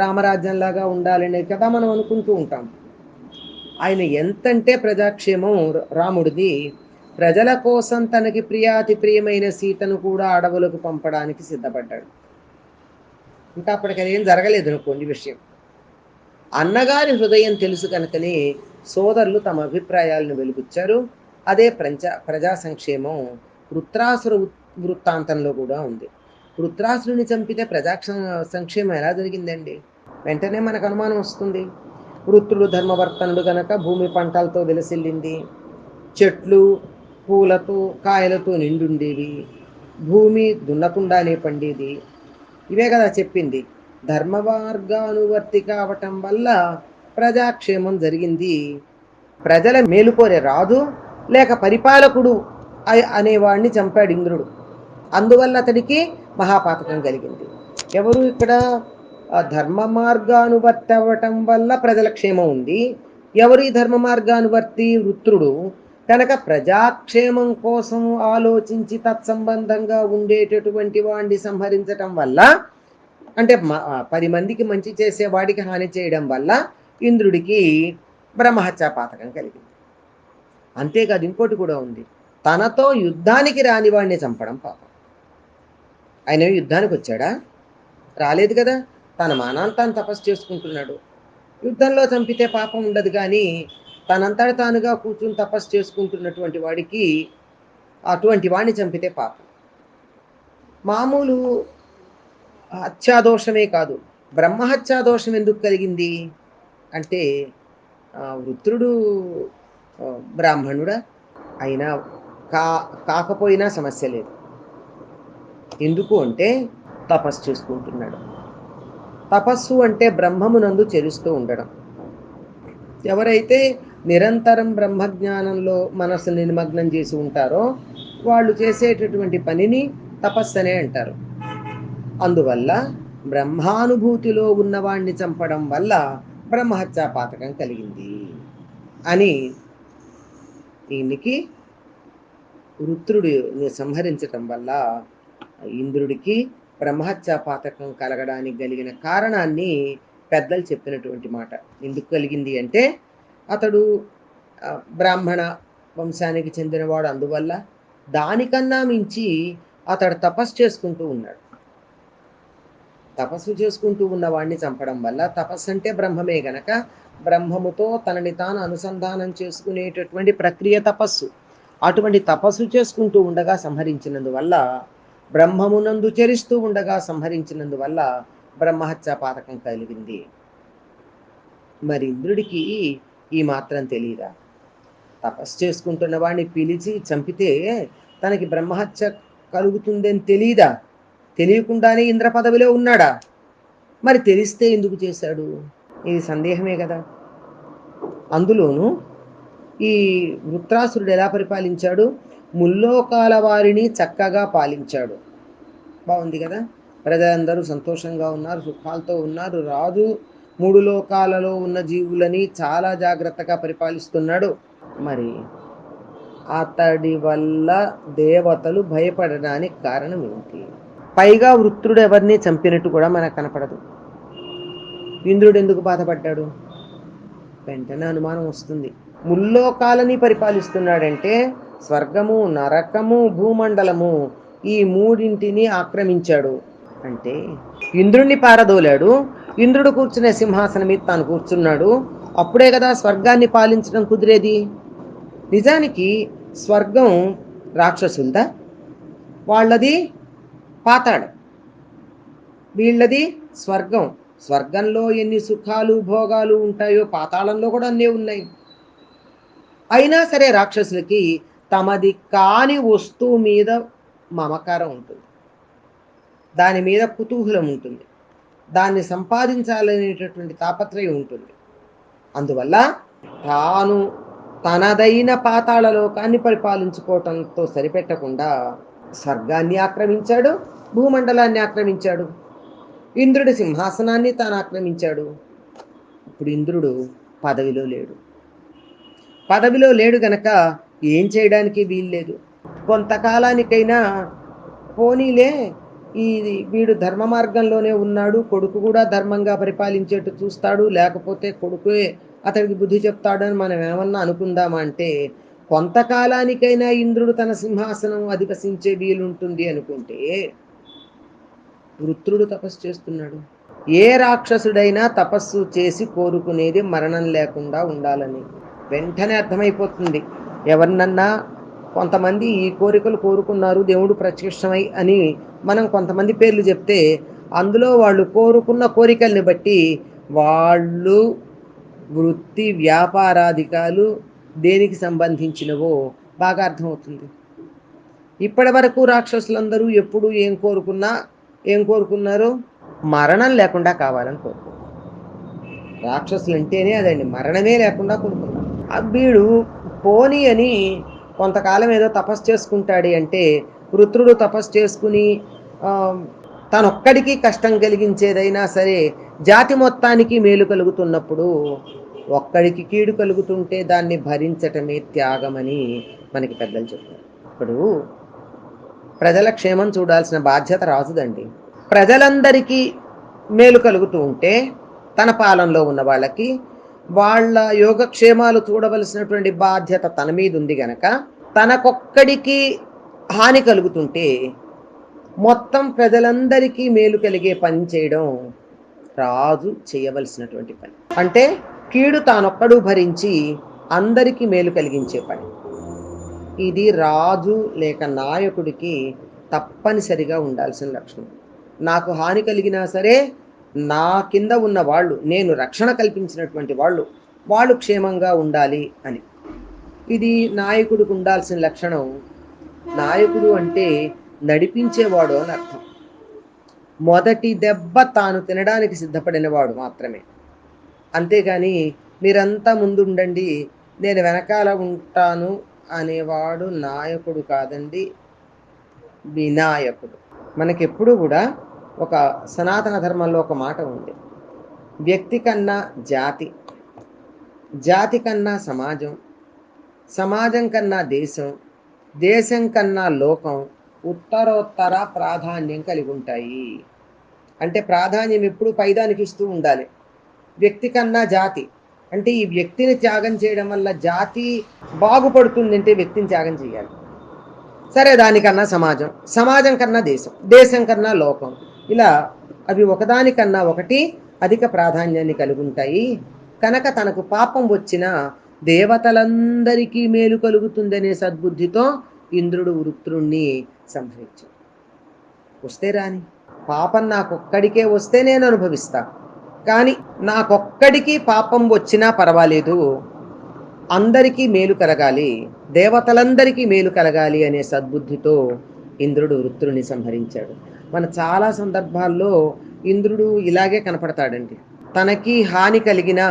రామరాజ్యంలాగా ఉండాలని కదా మనం అనుకుంటూ ఉంటాం. ఆయన ఎంతంటే ప్రజాక్షేమం రాముడిది, ప్రజల కోసం తనకి ప్రియాతి ప్రియమైన సీతను కూడా అడవులకు పంపడానికి సిద్ధపడ్డాడు. ఇంకా అప్పటికి అదేం జరగలేదు అనుకోండి విషయం. అన్నగారి హృదయం తెలుసు కనుకనే సోదరులు తమ అభిప్రాయాలను వెలుగుచ్చారు. అదే ప్రజా సంక్షేమం వృత్రాసుర వృత్తాంతంలో కూడా ఉంది. వృత్రాసురుని చంపితే సంక్షేమం ఎలా జరిగిందండి? వెంటనే మనకు అనుమానం వస్తుంది. వృత్రుడు ధర్మవర్తనుడు గనక భూమి పంటలతో విలసిల్లింది, చెట్లు పూలతో కాయలతో నిండుండేవి, భూమి దున్నకుండానే పండేది. ఇవే కదా చెప్పింది. ధర్మ మార్గానువర్తి కావటం వల్ల ప్రజాక్షేమం జరిగింది. ప్రజల మేలుకోరే రాజు లేక పరిపాలకుడు అనేవాడిని చంపాడు ఇంద్రుడు. అందువల్ల అతడికి మహాపాతకం కలిగింది. ఎవరు ఇక్కడ? ధర్మ మార్గానువర్తి అవ్వటం వల్ల ప్రజల క్షేమం ఉంది. ఎవరు ఈ ధర్మ మార్గానువర్తి? వృత్రుడు. కనుక ప్రజాక్షేమం కోసం ఆలోచించి తత్సంబంధంగా ఉండేటటువంటి వాడిని సంహరించటం వల్ల, అంటే 10 మందికి మంచి చేసేవాడికి హాని చేయడం వల్ల ఇంద్రుడికి బ్రహ్మహత్యా పాతకం కలిగింది. అంతేకాదు ఇంకోటి కూడా ఉంది. తనతో యుద్ధానికి రాని వాడిని చంపడం పాపం. ఆయన యుద్ధానికి వచ్చాడా? రాలేదు కదా. తన మానాంతాన్ని తపస్సు చేసుకుంటున్నాడు. యుద్ధంలో చంపితే పాపం ఉండదు, కానీ తనంతట తానుగా కూర్చుని తపస్సు చేసుకుంటున్నటువంటి వాడికి అటువంటి వాడిని చంపితే పాపం. మామూలు హత్యాదోషమే కాదు, బ్రహ్మహత్యాదోషం ఎందుకు కలిగింది అంటే, వృత్రుడు బ్రాహ్మణుడా అయినా కాకపోయినా సమస్య లేదు. ఎందుకు అంటే తపస్సు చేసుకుంటున్నాడు. తపస్సు అంటే బ్రహ్మమునందు చెరుస్తూ ఉండడం. ఎవరైతే నిరంతరం బ్రహ్మజ్ఞానంలో మనస్సును నిమగ్నం చేసి ఉంటారో వాళ్ళు చేసేటటువంటి పనిని తపస్సు అనే అంటారు. అందువల్ల బ్రహ్మానుభూతిలో ఉన్నవాణ్ణి చంపడం వల్ల బ్రహ్మహత్యా పాతకం కలిగింది అని దీనికి వృత్రుడిని సంహరించటం వల్ల ఇంద్రుడికి బ్రహ్మహత్యా పాతకం కలగడానికి కలిగిన కారణాన్ని పెద్దలు చెప్పినటువంటి మాట. ఎందుకు కలిగింది అంటే, అతడు బ్రాహ్మణ వంశానికి చెందినవాడు, అందువల్ల దానికన్నా మించి అతడు తపస్సు చేసుకుంటూ ఉన్నాడు. తపస్సు చేసుకుంటూ ఉన్నవాడిని చంపడం వల్ల, తపస్సు అంటే బ్రహ్మమే గనక బ్రహ్మముతో తనని తాను అనుసంధానం చేసుకునేటటువంటి ప్రక్రియ తపస్సు. అటువంటి తపస్సు చేసుకుంటూ ఉండగా సంహరించినందువల్ల, బ్రహ్మమునందు చరిస్తూ ఉండగా సంహరించినందువల్ల బ్రహ్మహత్యా పాతకం కలిగింది. మరి ఇంద్రుడికి ఈ మాత్రం తెలియదా? తపస్సు చేసుకుంటున్న వాడిని పిలిచి చంపితే తనకి బ్రహ్మహత్య కలుగుతుందని తెలియదా? తెలియకుండానే ఇంద్ర పదవిలో ఉన్నాడా? మరి తెలిస్తే ఎందుకు చేశాడు? ఇది సందేహమే కదా. అందులోనూ ఈ వృత్రాసురుడు ఎలా పరిపాలించాడు? ముల్లోకాల వారిని చక్కగా పాలించాడు. బాగుంది కదా. ప్రజలందరూ సంతోషంగా ఉన్నారు, సుఖాలతో ఉన్నారు. రాజు 3 లోకాలలో ఉన్న జీవులని చాలా జాగ్రత్తగా పరిపాలిస్తున్నాడు. మరి అతడి వల్ల దేవతలు భయపడడానికి కారణం ఏంటి? పైగా వృత్రుడు ఎవరిని చంపినట్టు కూడా మనకు కనపడదు. ఇంద్రుడు ఎందుకు బాధపడ్డాడు? వెంటనే అనుమానం వస్తుంది. ముల్లోకాలని పరిపాలిస్తున్నాడంటే స్వర్గము, నరకము, భూమండలము ఈ 3ంటిని ఆక్రమించాడు. అంటే ఇంద్రుణ్ణి పారదోలాడు. ఇంద్రుడు కూర్చునే సింహాసనం మీద తాను కూర్చున్నాడు. అప్పుడే కదా స్వర్గాన్ని పాలించడం కుదిరేది. నిజానికి స్వర్గం రాక్షసులదా? వాళ్ళది పాతాళం. వీళ్ళది స్వర్గం. స్వర్గంలో ఎన్ని సుఖాలు భోగాలు ఉంటాయో పాతాళంలో కూడా అన్నీ ఉన్నాయి. అయినా సరే రాక్షసులకి తమది కాని వస్తువు మీద మమకారం ఉంటుంది, దాని మీద కుతూహలం ఉంటుంది, దాన్ని సంపాదించాలనేటటువంటి తాపత్రయం ఉంటుంది. అందువల్ల తాను తనదైన పాతాళ లోకాన్ని పరిపాలించుకోవటంతో సరిపెట్టకుండా స్వర్గాన్ని ఆక్రమించాడు, భూమండలాన్ని ఆక్రమించాడు, ఇంద్రుడి సింహాసనాన్ని తాను ఆక్రమించాడు. ఇప్పుడు ఇంద్రుడు పదవిలో లేడు. పదవిలో లేడు గనక ఏం చేయడానికి వీల్లేదు. కొంతకాలానికైనా పోనీలే, ఈ వీడు ధర్మ మార్గంలోనే ఉన్నాడు, కొడుకు కూడా ధర్మంగా పరిపాలించేట్టు చూస్తాడు, లేకపోతే కొడుకే అతడికి బుద్ధి చెప్తాడని మనం ఏమన్నా అనుకుందామా అంటే, కొంతకాలానికైనా ఇంద్రుడు తన సింహాసనం అధివసించే వీలుంటుంది అనుకుంటే వృత్రుడు తపస్సు చేస్తున్నాడు. ఏ రాక్షసుడైనా తపస్సు చేసి కోరుకునేది మరణం లేకుండా ఉండాలని. వెంటనే అర్థమైపోతుంది. ఎవరినన్నా కొంతమంది ఈ కోరికలు కోరుకున్నారు దేవుడు ప్రత్యక్షమై అని మనం కొంతమంది పేర్లు చెప్తే, అందులో వాళ్ళు కోరుకున్న కోరికల్ని బట్టి వాళ్ళు వృత్తి వ్యాపారాధికాలు దేనికి సంబంధించినవో బాగా అర్థమవుతుంది. ఇప్పటి వరకు రాక్షసులందరూ ఎప్పుడు ఏం కోరుకున్నారు? మరణం లేకుండా కావాలని కోరుకున్నారు. రాక్షసులు అంటేనే అదండి, మరణమే లేకుండా కోరుకున్నారు. వీడు పోనీ అని కొంతకాలం ఏదో తపస్సు చేసుకుంటాడు అంటే, వృత్రుడు తపస్సు చేసుకుని తనొక్కడికి కష్టం కలిగించేదైనా సరే జాతి మొత్తానికి మేలు కలుగుతున్నప్పుడు ఒక్కడికి కీడు కలుగుతుంటే దాన్ని భరించటమే త్యాగమని మనకి పెద్దలు చెప్తారు. ఇప్పుడు ప్రజల క్షేమం చూడాల్సిన బాధ్యత రాజుదండి. ప్రజలందరికీ మేలు కలుగుతూ ఉంటే తన పాలనలో ఉన్న వాళ్ళకి వాళ్ళ యోగక్షేమాలు చూడవలసినటువంటి బాధ్యత తన మీద ఉంది గనక, తనకొక్కడికి హాని కలుగుతుంటే మొత్తం ప్రజలందరికీ మేలు కలిగే పని చేయడం రాజు చేయవలసినటువంటి పని. అంటే కీడు తానొక్కడు భరించి అందరికీ మేలు కలిగించే పని. ఇది రాజు లేక నాయకుడికి తప్పనిసరిగా ఉండాల్సిన లక్షణం. నాకు హాని కలిగినా సరే నా కింద ఉన్న వాళ్ళు, నేను రక్షణ కల్పించినటువంటి వాళ్ళు క్షేమంగా ఉండాలి అని. ఇది నాయకుడికి ఉండాల్సిన లక్షణం. నాయకుడు అంటే నడిపించేవాడు అని అర్థం. మొదటి దెబ్బ తాను తినడానికి సిద్ధపడినవాడు మాత్రమే. అంతేగాని మీరంతా ముందుండండి నేను వెనకాల ఉంటాను అనేవాడు నాయకుడు కాదండి, వినాయకుడు. మనకెప్పుడు కూడా ఒక సనాతన ధర్మంలో ఒక మాట ఉంది, వ్యక్తి కన్నా జాతి, జాతి కన్నా సమాజం, సమాజం కన్నా దేశం, దేశం కన్నా లోకం ఉత్తరోత్తర ప్రాధాన్యం కలిగి ఉంటాయి. అంటే ప్రాధాన్యం ఎప్పుడు పైదానికి ఇస్తూ ఉండాలి. వ్యక్తి కన్నా జాతి అంటే ఈ వ్యక్తిని త్యాగం చేయడం వల్ల జాతి బాగుపడుతుంది అంటే వ్యక్తిని త్యాగం చేయాలి. సరే, దానికన్నా సమాజం, సమాజం కన్నా దేశం, దేశం కన్నా లోకం, ఇలా అవి ఒకదానికన్నా ఒకటి అధిక ప్రాధాన్యాన్ని కలిగి ఉంటాయి. కనుక తనకు పాపం వచ్చినా దేవతలందరికీ మేలు కలుగుతుందనే సద్బుద్ధితో ఇంద్రుడు వృత్రుణ్ణి సంహరించాడు. వస్తే రాని, పాపం నాకొక్కడికే వస్తే నేను అనుభవిస్తా, కానీ నాకొక్కడికి పాపం వచ్చినా పర్వాలేదు, అందరికీ మేలు కలగాలి, దేవతలందరికీ మేలు కలగాలి అనే సద్బుద్ధితో ఇంద్రుడు వృత్రుని సంహరించాడు. మన చాలా సందర్భాల్లో ఇంద్రుడు ఇలాగే కనపడతాడండి. తనకి హాని కలిగినా,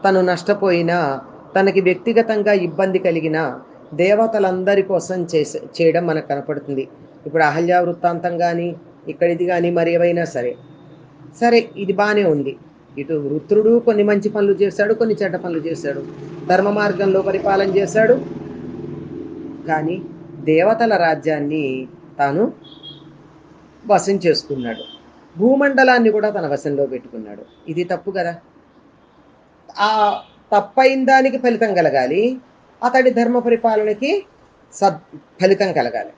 తను నష్టపోయినా, తనకి వ్యక్తిగతంగా ఇబ్బంది కలిగినా దేవతలందరి కోసం చేయడం మనకు కనపడుతుంది. ఇప్పుడు అహల్య వృత్తాంతం కానీ ఇక్కడిది కానీ మరి ఏవైనా సరే ఇది బాగానే ఉంది. ఇటు వృత్రుడు కొన్ని మంచి పనులు చేశాడు, కొన్ని చెడ్డ పనులు చేశాడు, ధర్మ మార్గంలో పరిపాలన చేశాడు, కానీ దేవతల రాజ్యాన్ని తాను వశం చేసుకున్నాడు, భూమండలాన్ని కూడా తన వశంలో పెట్టుకున్నాడు. ఇది తప్పు కదా. ఆ తప్పైన దానికి ఫలితం కలగాలి, అతడి ధర్మ పరిపాలనకి ఫలితం కలగాలి.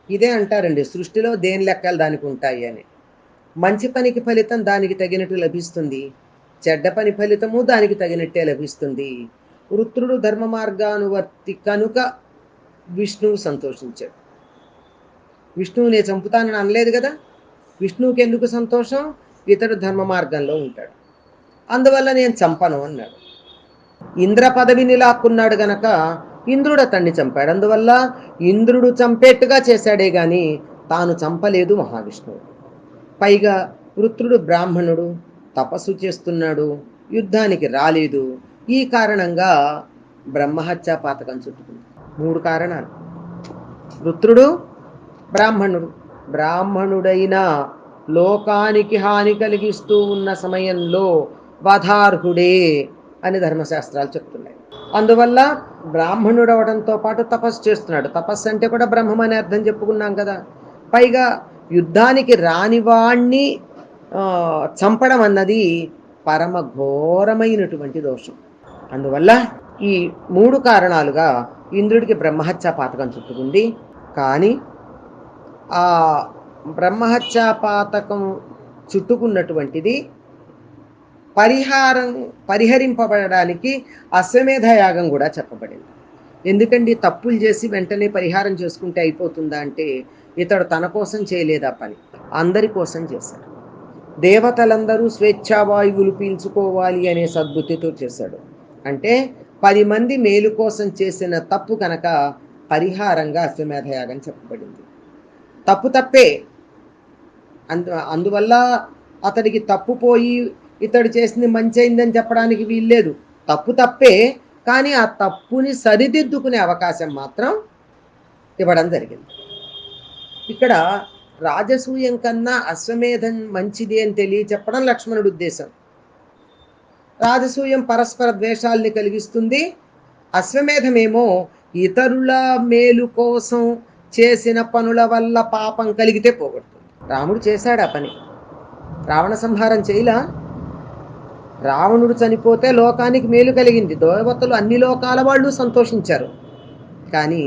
ఇదే అంటారండి, సృష్టిలో దేని లెక్కలు దానికి ఉంటాయి అని. మంచి పనికి ఫలితం దానికి తగినట్టు లభిస్తుంది, చెడ్డ పని ఫలితము దానికి తగినట్టే లభిస్తుంది. వృత్రుడు ధర్మ మార్గానువర్తి కనుక విష్ణువు సంతోషించాడు. విష్ణువుని చంపుతానని అనలేదు కదా. విష్ణువుకి ఎందుకు సంతోషం? ఇతడు ధర్మ మార్గంలో ఉంటాడు, అందువల్ల నేను చంపను అన్నాడు. ఇంద్ర పదవిని లాక్కున్నాడు గనక ఇంద్రుడు అతన్ని చంపాడు. అందువల్ల ఇంద్రుడు చంపేట్టుగా చేశాడే గాని తాను చంపలేదు మహావిష్ణువు. పైగా వృత్రుడు బ్రాహ్మణుడు, తపస్సు చేస్తున్నాడు, యుద్ధానికి రాలేదు. ఈ కారణంగా బ్రహ్మహత్యా పాతకం చుట్టుకుంది. 3 కారణాలు. వృత్రుడు బ్రాహ్మణుడు, బ్రాహ్మణుడైన లోకానికి హాని కలిగిస్తూ ఉన్న సమయంలో వధార్హుడే అని ధర్మశాస్త్రాలు చెప్తున్నాయి. అందువల్ల బ్రాహ్మణుడు అవడంతో పాటు తపస్సు చేస్తున్నాడు. తపస్సు అంటే కూడా బ్రహ్మం అనే అర్థం చెప్పుకున్నాం కదా. పైగా యుద్ధానికి రానివాణ్ణి చంపడం అన్నది పరమ ఘోరమైనటువంటి దోషం. అందువల్ల ఈ 3 కారణాలుగా ఇంద్రుడికి బ్రహ్మహత్యా పాతకం చుట్టుకుంది. కానీ ఆ బ్రహ్మహత్యా పాతకం చుట్టుకున్నటువంటిది పరిహరింపబడడానికి అశ్వమేధ యాగం కూడా చెప్పబడింది. ఎందుకండి తప్పులు చేసి వెంటనే పరిహారం చేసుకుంటే అయిపోతుందా అంటే, ఇతడు తన కోసం చేయలేదా పని, అందరి కోసం చేశాడు. దేవతలందరూ స్వేచ్ఛావాయువులు పీల్చుకోవాలి అనే సద్బుద్ధితో చేశాడు. అంటే 10 మంది మేలు కోసం చేసిన తప్పు కనుక పరిహారంగా అశ్వమేధ యాగం చెప్పబడింది. తప్పు తప్పే. అందువల్ల అతడికి తప్పు పోయి ఇతడు చేసింది మంచి అయిందని చెప్పడానికి వీల్లేదు. తప్పు తప్పే, కానీ ఆ తప్పుని సరిదిద్దుకునే అవకాశం మాత్రం ఇవ్వడం జరిగింది. ఇక్కడ రాజసూయం కన్నా అశ్వమేధం మంచిది అని తెలియచెప్పడం లక్ష్మణుడి ఉద్దేశం. రాజసూయం పరస్పర ద్వేషాల్ని కలిగిస్తుంది, అశ్వమేధమేమో ఇతరుల మేలు కోసం చేసిన పనుల వల్ల పాపం కలిగితే పోగొడుతుంది. రాముడు చేశాడు ఆ పని. రావణ సంహారం చేయలా? రావణుడు చనిపోతే లోకానికి మేలు కలిగింది, దేవతలు అన్ని లోకాల వాళ్ళు సంతోషించారు. కానీ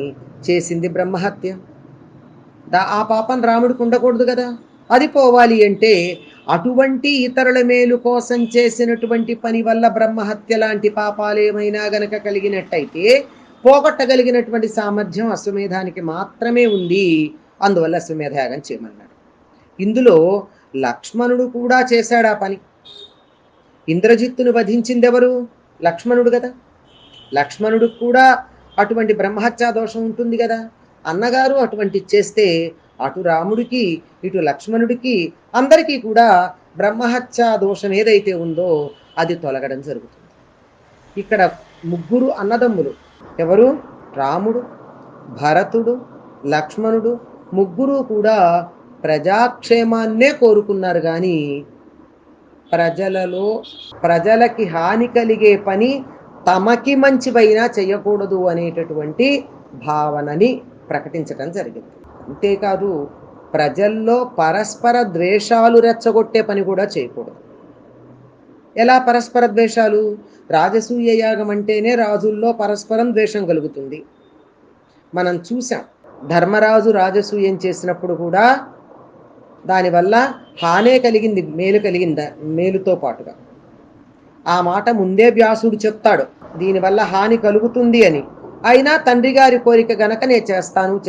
చేసింది బ్రహ్మహత్య. ఆ పాపం రాముడికి ఉండకూడదు కదా. అది పోవాలి అంటే అటువంటి ఇతరుల మేలు కోసం చేసినటువంటి పని వల్ల బ్రహ్మహత్య లాంటి పాపాలు ఏమైనా గనక కలిగినట్టయితే పోగొట్టగలిగినటువంటి సామర్థ్యం అశ్వమేధానికి మాత్రమే ఉంది. అందువల్ల అశ్వమేధయాగం చేయమన్నాడు. ఇందులో లక్ష్మణుడు కూడా చేశాడు ఆ పని. ఇంద్రజిత్తును వధించింది ఎవరు? లక్ష్మణుడు కదా. లక్ష్మణుడికి కూడా అటువంటి బ్రహ్మహత్యా దోషం ఉంటుంది కదా. అన్నగారు అటువంటి చేస్తే అటు రాముడికి ఇటు లక్ష్మణుడికి అందరికీ కూడా బ్రహ్మహత్యా దోషం ఏదైతే ఉందో అది తొలగడం జరుగుతుంది. ఇక్కడ 3 అన్నదమ్ములు ఎవరు? రాముడు, భరతుడు, లక్ష్మణుడు, 3 కూడా ప్రజాక్షేమాన్నే కోరుకున్నారు. కానీ ప్రజలకి హాని కలిగే పని తమకి మంచివైనా చేయకూడదు అనేటటువంటి భావనని ప్రకటించడం జరిగింది. అంతేకాదు ప్రజల్లో పరస్పర ద్వేషాలు రెచ్చగొట్టే పని కూడా చేయకూడదు. ఎలా పరస్పర ద్వేషాలు? రాజసూయ యాగం అంటేనే రాజుల్లో పరస్పరం ద్వేషం కలుగుతుంది. మనం చూసాం, ధర్మరాజు రాజసూయం చేసినప్పుడు కూడా దానివల్ల హానే కలిగింది, మేలు కలిగిందా? మేలుతో పాటుగా ఆ మాట ముందే వ్యాసుడు చెప్తాడు, దీనివల్ల హాని కలుగుతుంది అని. అయినా తండ్రి గారి కోరిక గనక నేను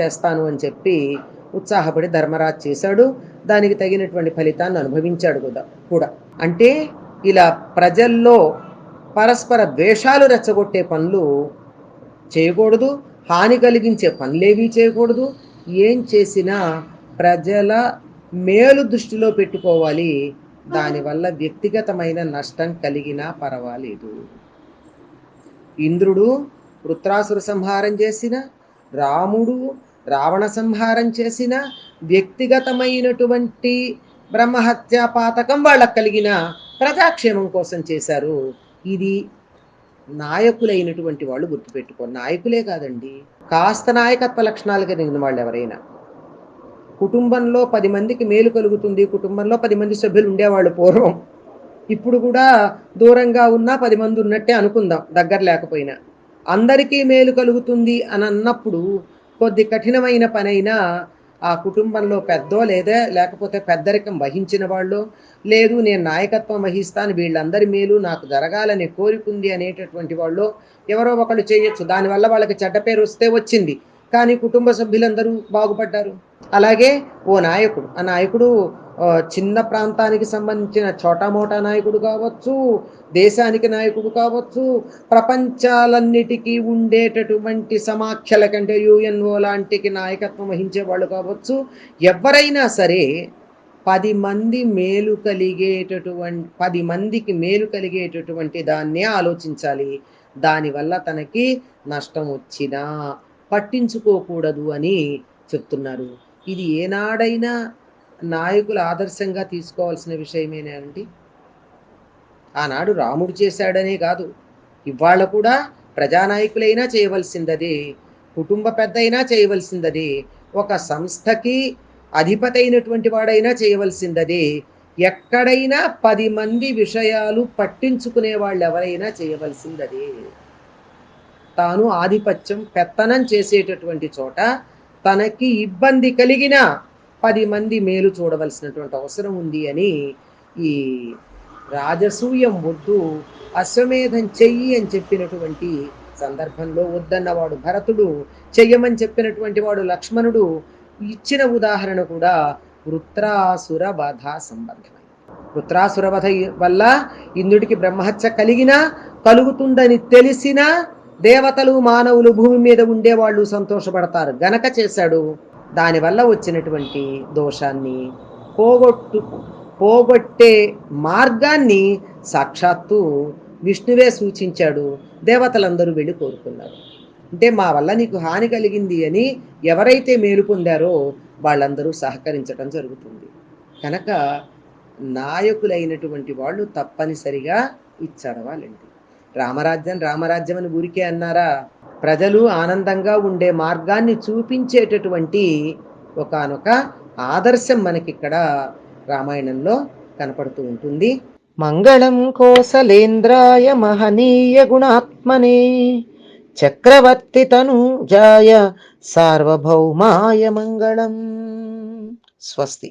చేస్తాను అని చెప్పి ఉత్సాహపడి ధర్మరాజు చేశాడు. దానికి తగినటువంటి ఫలితాన్ని అనుభవించాడు కూడా. అంటే ఇలా ప్రజల్లో పరస్పర ద్వేషాలు రెచ్చగొట్టే పనులు చేయకూడదు, హాని కలిగించే పనులేవీ చేయకూడదు. ఏం చేసినా ప్రజల మేలు దృష్టిలో పెట్టుకోవాలి. దానివల్ల వ్యక్తిగతమైన నష్టం కలిగినా పర్వాలేదు. ఇంద్రుడు వృత్రాసుర సంహారం చేసిన, రాముడు రావణ సంహారం చేసిన వ్యక్తిగతమైనటువంటి బ్రహ్మహత్యా పాతకం వాళ్ళకు కలిగిన ప్రజాక్షేమం కోసం చేశారు. ఇది నాయకులైనటువంటి వాళ్ళు గుర్తుపెట్టుకో. నాయకులే కాదండి, కాస్త నాయకత్వ లక్షణాలు కలిగిన వాళ్ళు ఎవరైనా, కుటుంబంలో 10 మందికి మేలు కలుగుతుంది, కుటుంబంలో 10 మంది సభ్యులు ఉండేవాళ్ళు పూర్వం. ఇప్పుడు కూడా దూరంగా ఉన్నా 10 మంది ఉన్నట్టే అనుకుందాం, దగ్గర లేకపోయినా. అందరికీ మేలు కలుగుతుంది అని అన్నప్పుడు కొద్ది కఠినమైన పనైనా ఆ కుటుంబంలో పెద్దో లేకపోతే పెద్దరికం వహించిన వాళ్ళు, లేదు నేను నాయకత్వం వహిస్తాను, వీళ్ళందరి మేలు నాకు జరగాలని కోరుకుంది అనేటటువంటి వాళ్ళు ఎవరో ఒకళ్ళు చేయొచ్చు. దానివల్ల వాళ్ళకి చెడ్డ పేరు వస్తే వచ్చింది, కానీ కుటుంబ సభ్యులందరూ బాగుపడ్డారు. అలాగే ఓ నాయకుడు, ఆ నాయకుడు చిన్న ప్రాంతానికి సంబంధించిన చోటామోటా నాయకుడు కావచ్చు, దేశానికి నాయకుడు కావచ్చు, ప్రపంచాలన్నిటికీ ఉండేటటువంటి సమాఖ్యల కంటే యుఎన్ఓ లాంటికి నాయకత్వం వహించేవాళ్ళు కావచ్చు, ఎవ్వరైనా సరే 10 మందికి మేలు కలిగేటటువంటి దాన్నే ఆలోచించాలి. దానివల్ల తనకి నష్టం వచ్చినా పట్టించుకోకూడదు అని చెప్తున్నారు. ఇది ఏనాడైనా నాయకులు ఆదర్శంగా తీసుకోవాల్సిన విషయమేనా అండి? ఆనాడు రాముడు చేశాడనే కాదు, ఇవాళ కూడా ప్రజానాయకులైనా చేయవలసిందదే, కుటుంబ పెద్దయినా చేయవలసిందదే, ఒక సంస్థకి అధిపతి అయినటువంటి వాడైనా చేయవలసిందదే, ఎక్కడైనా 10 మంది విషయాలు పట్టించుకునే వాళ్ళు ఎవరైనా చేయవలసిందదే. తాను ఆధిపత్యం పెత్తనం చేసేటటువంటి చోట తనకి ఇబ్బంది కలిగిన 10 మంది మేలు చూడవలసినటువంటి అవసరం ఉంది అని ఈ రాజసూయం వద్దు, అశ్వమేధం చెయ్యి అని చెప్పినటువంటి సందర్భంలో వద్దన్నవాడు భరతుడు, చెయ్యమని చెప్పినటువంటి వాడు లక్ష్మణుడు ఇచ్చిన ఉదాహరణ కూడా వృత్రాసుర వధ సంబంధం. వృత్రాసుర వధ వల్ల ఇంద్రుడికి బ్రహ్మహత్య కలిగినా కలుగుతుందని తెలిసినా దేవతలు మానవులు భూమి మీద ఉండేవాళ్ళు సంతోషపడతారు గనక చేశాడు. దానివల్ల వచ్చినటువంటి దోషాన్ని పోగొట్టే మార్గాన్ని సాక్షాత్తు విష్ణువే సూచించాడు. దేవతలందరూ వెళ్ళి కోరుకున్నారు. అంటే మా వల్ల నీకు హాని కలిగింది అని ఎవరైతే మేలు పొందారో వాళ్ళందరూ సహకరించడం జరుగుతుంది. కనుక నాయకులైనటువంటి వాళ్ళు తప్పనిసరిగా ఇచ్చడవాలండి. రామరాజ్యం రామరాజ్యం అని ఊరికే అన్నారా? ప్రజలు ఆనందంగా ఉండే మార్గాన్ని చూపించేటటువంటి ఒకానొక ఆదర్శం మనకిక్కడ రామాయణంలో కనపడుతూ ఉంటుంది. మంగళం కోసలేంద్రాయ మహనీయ గుణాత్మనే చక్రవర్తి తనూజాయ సార్వభౌమాయ మంగళం. స్వస్తి.